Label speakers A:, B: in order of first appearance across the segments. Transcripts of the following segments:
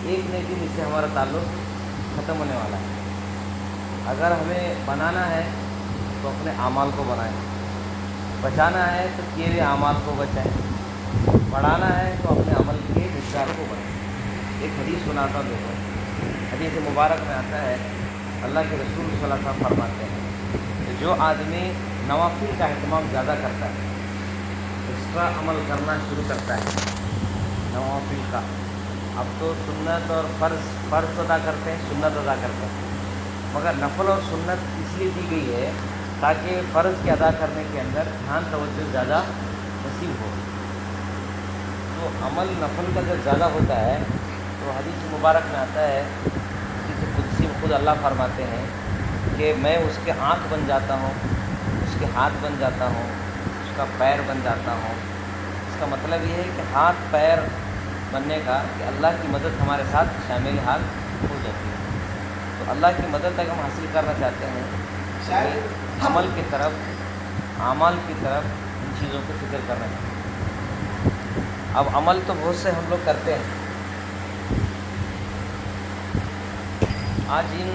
A: ایک نیکی جس سے ہمارا تعلق ختم ہونے والا ہے۔ اگر ہمیں بنانا ہے تو اپنے اعمال کو بنائیں، بچانا ہے تو کیے ہوئے اعمال کو بچائیں، بڑھانا ہے تو اپنے عمل کے مقدار کو بڑھائیں۔ ایک حدیث سناتا ہوں دیکھو، حدیث مبارک میں آتا ہے، اللہ کے رسول صلی اللہ علیہ وسلم فرماتے ہیں کہ جو آدمی نوافل کا اہتمام زیادہ کرتا ہے، ایکسٹرا عمل کرنا شروع کرتا ہے نوافل کا، اب تو سنت اور فرض ادا کرتے ہیں، سنت ادا کرتے ہیں، مگر نفل اور سنت اس لیے دی گئی ہے تاکہ فرض کے ادا کرنے کے اندر دھیان توجہ زیادہ نصیب ہو۔ تو عمل نفل کا جب زیادہ ہوتا ہے تو حدیث مبارک میں آتا ہے، حدیث قدسی میں خود اللہ فرماتے ہیں کہ میں اس کے آنکھ بن جاتا ہوں، اس کے ہاتھ بن جاتا ہوں، اس کا پیر بن جاتا ہوں۔ اس کا مطلب یہ ہے کہ ہاتھ پیر بننے کا کہ اللہ کی مدد ہمارے ساتھ شامل حال ہو جاتی ہے۔ تو اللہ کی مدد اگر ہم حاصل کرنا چاہتے ہیں تو عمل کی طرف، اعمال کی طرف ان چیزوں کو فکر کرنا چاہیے۔ اب عمل تو بہت سے ہم لوگ کرتے ہیں، آج ان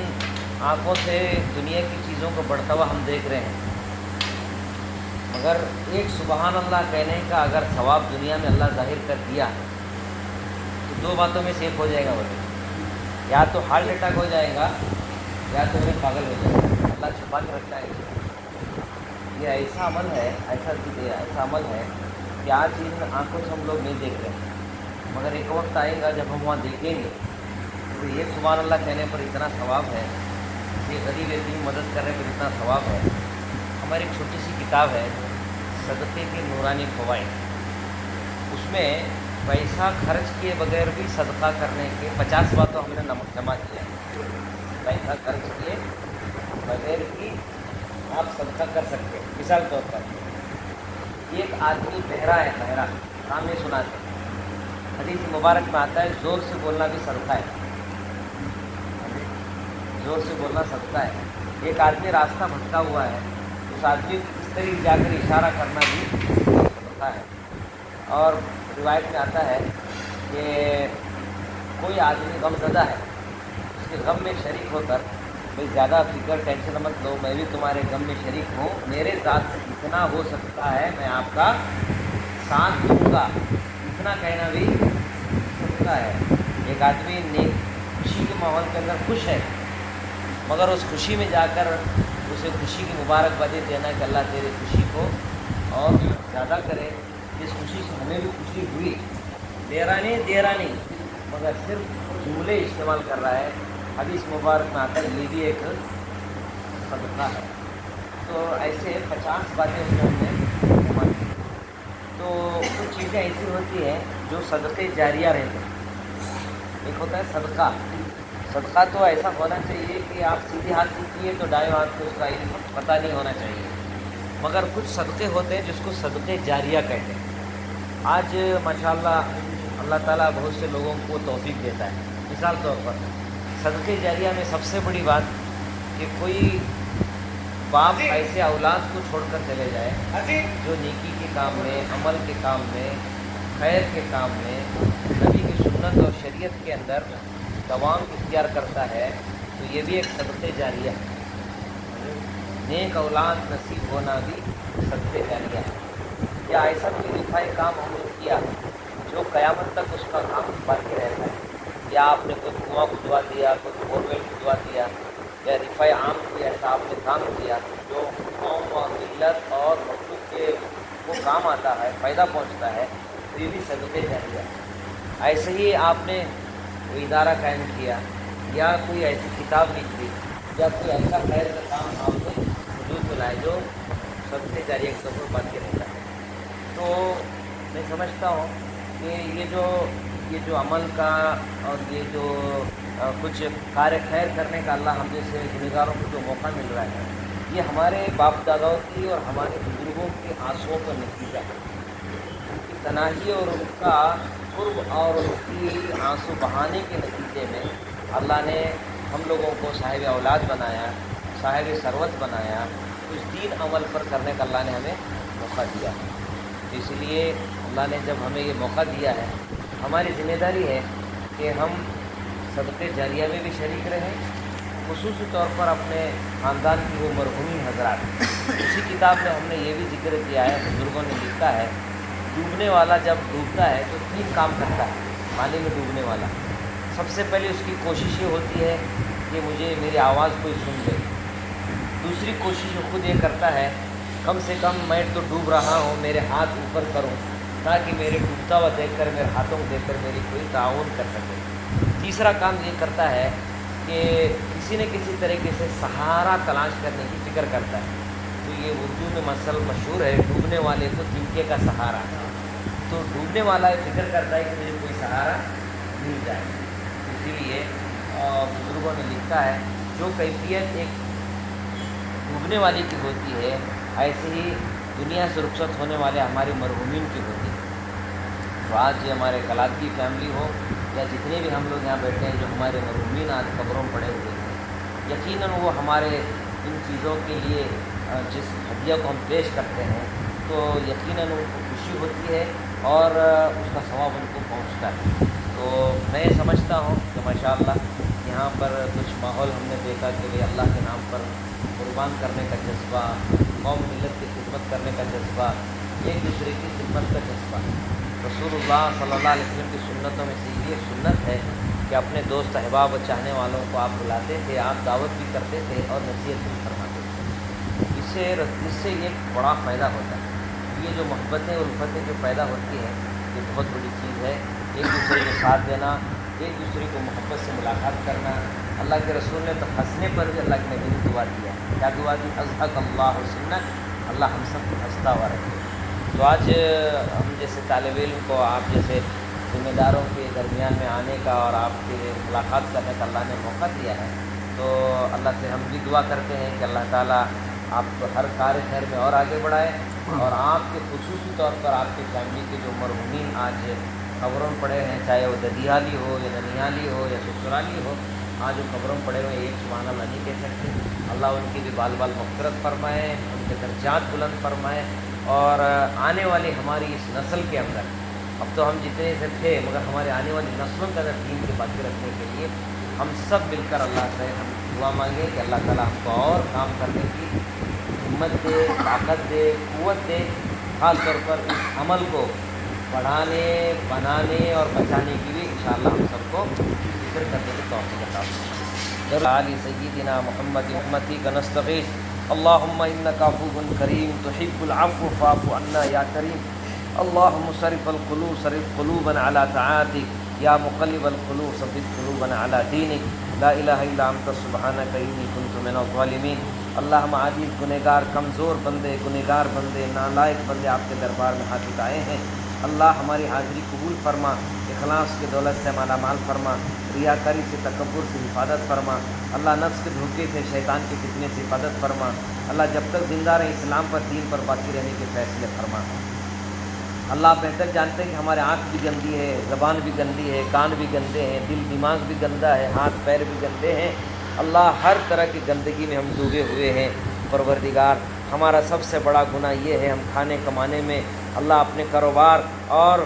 A: آنکھوں سے دنیا کی چیزوں کو بڑھتا ہوا ہم دیکھ رہے ہیں، مگر ایک سبحان اللہ کہنے کا اگر ثواب دنیا میں اللہ ظاہر کر دیا تو دو باتوں میں سے ایک ہو جائے گا، بولے یا تو ہارٹ اٹیک ہو جائے گا یا تو ہمیں پاگل ہو جائے گا۔ اللہ چھپا کے رکھتا ہے۔ یہ ایسا عمل ہے، ایسا عمل ہے کہ آج ان آنکھوں سے ہم لوگ نہیں دیکھ رہے ہیں، مگر ایک وقت آئے گا جب ہم وہاں دیکھیں گے تو یہ سبحان اللہ کہنے پر اتنا ثواب ہے، یہ غریب یتیم مدد کرنے پر اتنا ثواب ہے۔ ہماری ایک چھوٹی سی کتاب ہے صدقے کے نورانی فوائد، اس میں پیسہ خرچ کیے بغیر بھی صدقہ کرنے کے 50 باتوں ہم نے جمع کیا ہے۔ پیسہ خرچ کیے بغیر بھی آپ صدقہ کر سکتے ہیں۔ مثال طور پر ایک آدمی بہرا ہے، بہرا کام نہیں سناتے، حدیث مبارک میں آتا ہے زور سے بولنا بھی صدقہ ہے، زور سے بولنا صدقہ ہے۔ ایک آدمی راستہ بھٹکا ہوا ہے، اس آدمی کو اس طریقے جا کر اشارہ کرنا بھی صدقہ ہے۔ اور روایت میں آتا ہے کہ کوئی آدمی غم زدہ ہے، اس کے غم میں شریک ہو کر، بھئی زیادہ فکر ٹینشن مت لو، میں بھی تمہارے غم میں شریک ہوں، میرے ذات سے اتنا ہو سکتا ہے میں آپ کا ساتھ دوں گا، اتنا کہنا بھی صدقہ ہے۔ ایک آدمی خوشی کے ماحول کے اندر خوش ہے، مگر اس خوشی میں جا کر اسے خوشی کی مبارکبادی دینا کہ اللہ تیری خوشی کو اور زیادہ کرے، اس خوشی سے ہمیں بھی خوشی ہوئی، دے رہا نہیں، مگر صرف جملے استعمال کر رہا ہے، حدیث مبارک میں آتا ہے یہ بھی ایک صدقہ ہے۔ تو ایسے 50 باتیں اس میں ہم نے جمع کی۔ تو کچھ چیزیں ایسی ہوتی ہیں جو صدقے جاریہ رہتے ہیں۔ ایک ہوتا ہے صدقہ، صدقہ تو ایسا ہونا چاہیے کہ آپ سیدھے ہاتھ سے کیے تو دائیں ہاتھ کو اس کا پتہ نہیں ہونا چاہیے، مگر کچھ صدقے ہوتے ہیں جس کو صدقے جاریہ کہتے ہیں۔ آج ماشاءاللہ اللہ تعالیٰ بہت سے لوگوں کو توفیق دیتا ہے۔ مثال طور پر صدقے جاریہ میں سب سے بڑی بات کہ کوئی باپ ایسے اولاد کو چھوڑ کر چلے جائے جو نیکی کے کام میں، عمل کے کام میں، خیر کے کام میں، نبی کی سنت اور شریعت کے اندر دوام اختیار کرتا ہے، تو یہ بھی ایک صدقے جاریہ ہے۔ نیک اولاد نصیب ہونا بھی صدقے جاریہ ہے۔ یا ایسا کوئی رفائی کام ہم نے کیا جو قیامت تک اس کا کام باقی رہتا ہے، یا آپ نے کوئی کنواں کھدوا دیا، کوئی بورویل کھدوا دیا، یا رفائی عام کیا، ایسا آپ نے کام کیا جو قوم اور ملت اور مخلوق کے وہ کام آتا ہے، فائدہ پہنچتا ہے، تو یہ بھی صدقے جاریہ ہے۔ ایسے ہی آپ نے کوئی ادارہ قائم کیا، یا کوئی ایسی کتاب لکھ دی، یا کوئی ایسا خیر کا کام آپ نے وجود میں لائے جو صدقے جاریہ کے طور پر باقی رہتا ہے۔ تو میں سمجھتا ہوں کہ یہ جو عمل کا اور یہ جو کچھ کار خیر کرنے کا اللہ ہم جیسے گنہگاروں کو جو موقع مل رہا ہے، یہ ہمارے باپ داداؤں کی اور ہمارے بزرگوں کے آنسوؤں کا نتیجہ ہے۔ ان کی تنہائی اور ان کا قرب اور ان کی آنسو بہانے کے نتیجے میں اللہ نے ہم لوگوں کو صاحب اولاد بنایا، صاحب ثروت بنایا، کچھ دین عمل پر کرنے کا اللہ نے ہمیں موقع دیا ہے۔ تو اس لیے اللہ نے جب ہمیں یہ موقع دیا ہے، ہماری ذمہ داری ہے کہ ہم सदक़े जारिया में भी शरीक रहें, ख़ुसूसी तौर पर अपने ख़ानदान की वो मरहूमीन हज़रात। उसी किताब में हमने ये भी ज़िक्र किया है, बुज़ुर्गों ने लिखा है, डूबने वाला जब डूबता है तो 3 काम करता है। पानी में डूबने वाला सबसे पहले उसकी कोशिश ये होती है कि मुझे मेरी आवाज़ कोई सुन ले। दूसरी कोशिश वो खुद ये करता है, कम से कम मैं तो डूब रहा हूँ, मेरे हाथ ऊपर करूँ ताकि मेरे डूबता हुआ देखकर, मेरे हाथों को देखकर मेरी कोई ताउन कर सके। तीसरा काम ये करता है कि किसी न किसी तरीके से सहारा तलाश करने की फ़िक्र करता है। तो ये उर्दू में मसल मशहूर है, डूबने वाले को तिनके का सहारा। तो डूबने वाला ये फ़िक्र करता है कि मुझे कोई सहारा मिल जाए। इसीलिए बुज़ुर्गों ने लिखा है, जो कैफियत एक डूबने वाले की होती है, ऐसे ही दुनिया से रुखसत होने वाले हमारे मरहूमीन की होती है। तो आज ये हमारे कलात की फैमिली हो या जितने भी हम लोग यहाँ बैठे हैं, जो हमारे मरहूमीन आज कब्रों में पड़े हुए हैं, यकीनन वो हमारे इन चीज़ों के लिए जिस हदिया को हम पेश करते हैं, तो यकीनन उनको खुशी होती है और उसका सवाब उनको पहुँचता है। तो मैं समझता हूँ कि माशाअल्लाह यहाँ पर कुछ माहौल हमने देखा कि भाई अल्लाह के नाम पर कुर्बान करने का जज्बा, कौम मिलत की खिदमत करने का जज्बा, एक दूसरे की खिदमत का जज्बा। रसूलुल्लाह सल्लल्लाहु अलैहि वसल्लम की सुन्नतों में से ये सुन्नत है कि अपने दोस्त अहबाब और चाहने वालों को आप बुलाते थे, आप दावत भी करते थे और नसीहत भी फरमाते थे। इससे एक बड़ा फ़ायदा होता है। ये जो मोहब्बतें उल्फतें जो पैदा होती हैं, ये बहुत बड़ी चीज़ है। एक दूसरे के साथ देना, एक दूसरे को मोहब्बत से मुलाकात करना। अल्लाह के रसूल ने तो हंसने पर भी अल्लाह के नबी ने दुआ दिया, क्या दुआ दी? अज़हक अल्लाह सुन्नत, अल्लाह हम सबको हंसता हुआ रखे। तो आज हम जैसे तालिब इल्म को, आप जैसे ज़िम्मेदारों के दरमियान में आने का और आपके मुलाकात करने का अल्लाह ने मौका दिया है, तो अल्लाह से हम भी दुआ करते हैं कि अल्लाह ताला आपको हर कार्य खैर में और आगे बढ़ाए, और आपके खुसूसी तौर पर आपकी फैमिली के जो मरहूमीन आज खबरों में पड़े हैं, चाहे वो ददियाली हो या ननियाली हो या ससुराली हो, आज वो खबरों में पड़े हुए एक सुभान अल्लाह नहीं कह सकते। अल्लाह उनकी भी बाल बाल मग़फ़िरत फरमाए, उनके दर्जात बुलंद फरमाए, और आने वाली हमारी इस नस्ल के अंदर, अब तो हम जितने से थे, मगर हमारे आने वाली नस्लों के अंदर दीन के बाकी रखने के लिए हम सब मिलकर अल्लाह से हम दुआ मांगें कि अल्लाह ताला हमको और काम करने की हिम्मत दे, ताकत दे, क़ुव्वत दे, ख़ास तौर पर इस अमल को बढ़ाने, बनाने और बचाने की भी इंशाअल्लाह हम सबको ज़िक्र करने की तौफ़ीक़ अता फरमाए। आलि सय्यिदिना मुहम्मद उम्मती का नस्तगीस, अल्लाहुम्मा इन्नका अफ़ुव्वुन करीम तुहिब्बुल अफ़्व फ़अफ़ु अन्ना या करीम। अल्लाहुम्मा सरिफ़ल क़ुलूब सरिफ़ क़ुलूबना अला तआतिक, या मुक़ल्लिबल क़ुलूब सब्बित क़ुलूबना अला दीनिक, ला इलाहा इल्ला अंता सुब्हानका इन्नी कुन्तु मिनज़ ज़ालिमीन। अल्लाह हम आजिज़ गुनहगार कमज़ोर बंदे, गुनहगार बंदे, नालायक बंदे आपके दरबार में हाथ उठाए हैं। अल्लाह हमारी हाज़िरी कबूल फरमा, इखलास की दौलत से माला माल फरमा, रियाकारी से तकब्बुर से हिफाजत फरमा। अल्लाह नफ्स के धोखे से, शैतान के फितने से हिफाजत फरमा। अल्लाह जब तक ज़िंदा रहे इस्लाम पर, दीन पर बाकी रहने के फ़ैसले फरमा। अल्लाह बेहतर जानते हैं कि हमारे आँख भी गंदी है, ज़बान भी गंदी है, कान भी गंदे हैं, दिल दिमाग भी गंदा है, हाथ पैर भी गंदे हैं। अल्लाह हर तरह की गंदगी में हम डूबे हुए हैं। परवरदिगार, हमारा सबसे बड़ा गुनाह ये है, हम खाने कमाने में अल्लाह अपने कारोबार और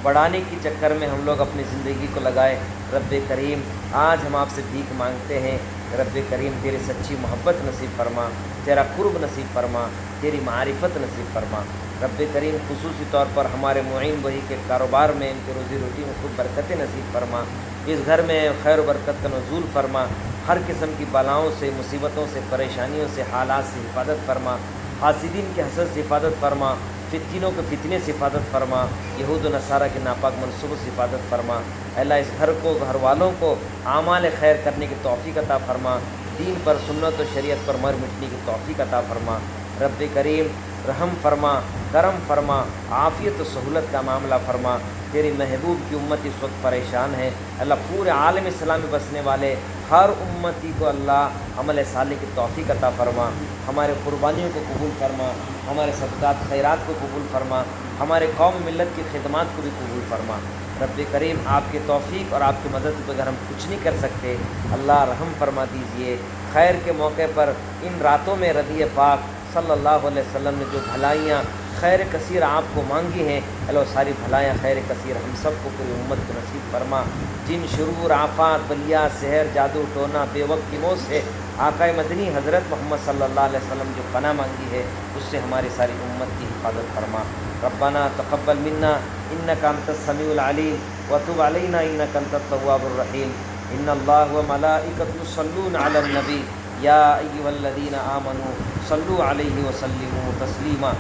A: बढ़ाने के चक्कर में हम लोग अपनी ज़िंदगी को लगाए। रब्बे करीम, आज हम आपसे भीख मांगते हैं। रब्बे करीम, तेरी सच्ची मोहब्बत नसीब फरमा, तेरा कुर्ब नसीब फरमा, तेरी मारिफत नसीब फरमा। रब्बे करीम, खुसूसी तौर पर हमारे मुईन वही के कारोबार में, इनकी रोज़ी रोटी में खूब बरकतें नसीब फरमा। इस घर में खैर बरकत का नज़ूल फरमा। हर किस्म की बलाओं से, मुसीबतों से, परेशानियों से, हालात से हिफाजत फरमा। हासिदीन के हसद से हिफाजत फरमा, फितनों के फितने से हिफाजत फरमा, यहूद व नसारा के नापाक मनसूबों से हिफाजत फरमा। अल्लाह इस घर को, घर वालों को आमाल खैर करने की तौफ़ीक़ अता फरमा। दीन पर, सुन्नत और शरीयत पर मर मिटने की तौफ़ीक़ अता फरमा। रब्बे करीम, रहम फरमा, करम फरमा, आफ़ियत और सहूलत का मामला फरमा। तेरी महबूब की उम्मत इस वक्त परेशान है। अल्लाह पूरे आलम इस्लाम में बसने वाले हर उम्मती को अल्लाह अमल साले की तौफ़ीक़ अता फरमा। हमारे कुर्बानियों को कबूल फरमा, हमारे सदक़ात खैरात को कबूल फरमा, हमारे कौम मिलत की खिदमत को भी कबूल फरमा। रब्बे करीम, आपके तौफ़ीक़ और आपकी मदद के बगैर हम कुछ नहीं कर सकते। अल्लाह रहम फरमा दीजिए। खैर के मौके पर इन रातों में रबी पाक सल्लल्लाहु अलैहि वसल्लम ने जो भलाइयाँ خیر کثیر آپ کو مانگی ہیں، اللہ ساری بھلایاں خیر کثیر ہم سب کو پوری امت کو نصیب فرما۔ جن شرور آفات بلیا سحر جادو ٹونا بے وقت کی موت سے آقا مدنی حضرت محمد صلی اللہ علیہ وسلم جو پناہ مانگی ہے اس سے ہماری ساری امت کی حفاظت فرما۔ ربنا تقبل منا انک انت السمیع العلیم وتب علینا انک انت التواب الرحیم۔ ان اللہ وملائکته یصلون علی النبی یا ایھا الذین آمنوا صلوا علیہ وسلموا تسلیما۔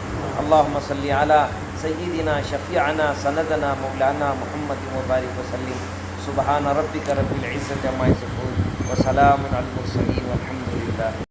A: اللهم صل علی سیدنا شفیعنا سندنا مولانا محمد مبارک وسلم۔ سبحان ربک رب العزۃ عما یصفون وسلام علی المرسلین والحمد للہ۔